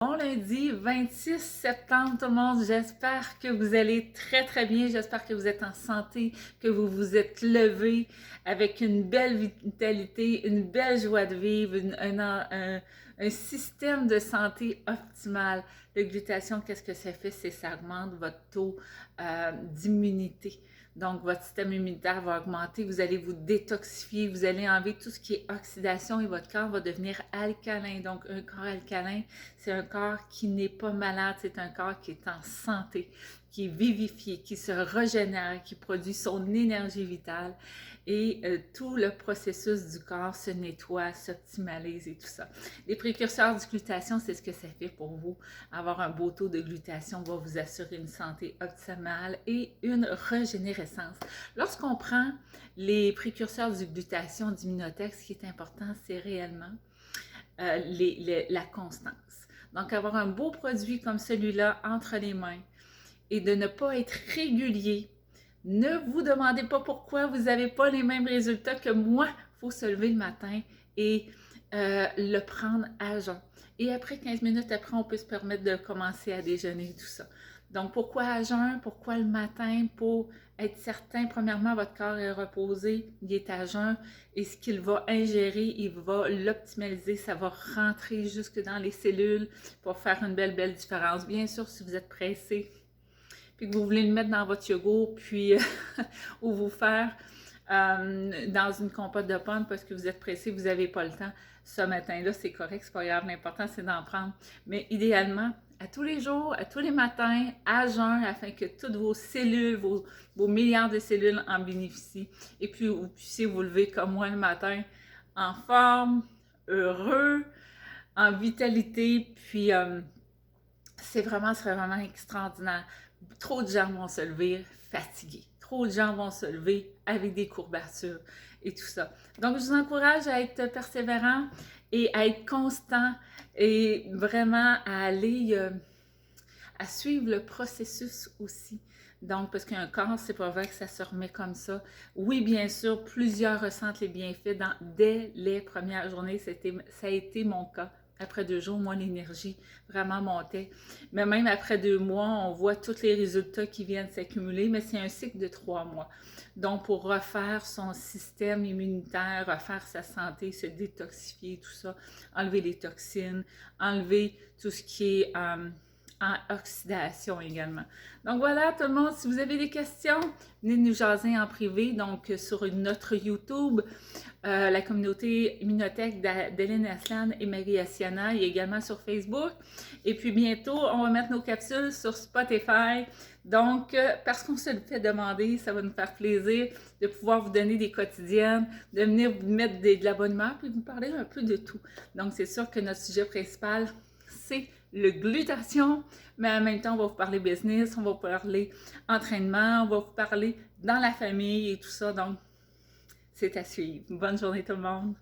Bon lundi 26 septembre tout le monde, j'espère que vous allez très bien, j'espère que vous êtes en santé, que vous vous êtes levé avec une belle vitalité, une belle joie de vivre, un système de santé optimal. Le glutation, qu'est-ce que ça fait? C'est ça augmente votre taux d'immunité. Donc, votre système immunitaire va augmenter, vous allez vous détoxifier, vous allez enlever tout ce qui est oxydation et votre corps va devenir alcalin. Donc, un corps alcalin, c'est un corps qui n'est pas malade, c'est un corps qui est en santé, qui est vivifié, qui se régénère, qui produit son énergie vitale et tout le processus du corps se nettoie, s'optimalise et tout ça. Les précurseurs du glutation, c'est ce que ça fait pour vous. Avoir un beau taux de glutation va vous assurer une santé optimale et une régénérescence. Lorsqu'on prend les précurseurs du glutation d'Immunotech, ce qui est important, c'est réellement la constance. Donc, avoir un beau produit comme celui-là entre les mains et de ne pas être régulier. Ne vous demandez pas pourquoi vous n'avez pas les mêmes résultats que moi. Il faut se lever le matin et le prendre à jeun. Et après 15 minutes, après, on peut se permettre de commencer à déjeuner et tout ça. Donc, pourquoi à jeun? Pourquoi le matin? Pour être certain, premièrement, votre corps est reposé, il est à jeun et ce qu'il va ingérer, il va l'optimaliser, ça va rentrer jusque dans les cellules pour faire une belle différence. Bien sûr, si vous êtes pressé, puis que vous voulez le mettre dans votre yogourt, puis ou vous faire dans une compote de pommes parce que vous êtes pressé, vous n'avez pas le temps. Ce matin-là, c'est correct, c'est pas grave. L'important, c'est d'en prendre. Mais idéalement, à tous les jours, à tous les matins, à jeun, afin que toutes vos cellules, vos milliards de cellules en bénéficient. Et puis, vous puissiez vous lever comme moi le matin, en forme, heureux, en vitalité. Puis, ce serait vraiment extraordinaire. Trop de gens vont se lever fatigués. Trop de gens vont se lever avec des courbatures et tout ça. Donc, je vous encourage à être persévérant et à être constant et vraiment à aller, à suivre le processus aussi. Donc, parce qu'un corps, c'est pas vrai que ça se remet comme ça. Oui, bien sûr, plusieurs ressentent les bienfaits dès les premières journées. Ça a été mon cas. Après 2 jours, moi, l'énergie vraiment montait. Mais même après 2 mois, on voit tous les résultats qui viennent s'accumuler, mais c'est un cycle de 3 mois. Donc, pour refaire son système immunitaire, refaire sa santé, se détoxifier, tout ça, enlever les toxines, enlever tout ce qui est en oxydation également. Donc voilà tout le monde, si vous avez des questions, venez nous jaser en privé, donc sur notre YouTube, la communauté Immunotech d'Hélène Aslan et Marie Asiana, et également sur Facebook. Et puis bientôt, on va mettre nos capsules sur Spotify. Donc, parce qu'on se le fait demander, ça va nous faire plaisir de pouvoir vous donner des quotidiennes, de venir vous mettre de la bonne humeur, puis vous parler un peu de tout. Donc, c'est sûr que notre sujet principal, c'est le glutation, mais en même temps, on va vous parler business, on va vous parler entraînement, on va vous parler dans la famille et tout ça. Donc, c'est à suivre. Bonne journée tout le monde!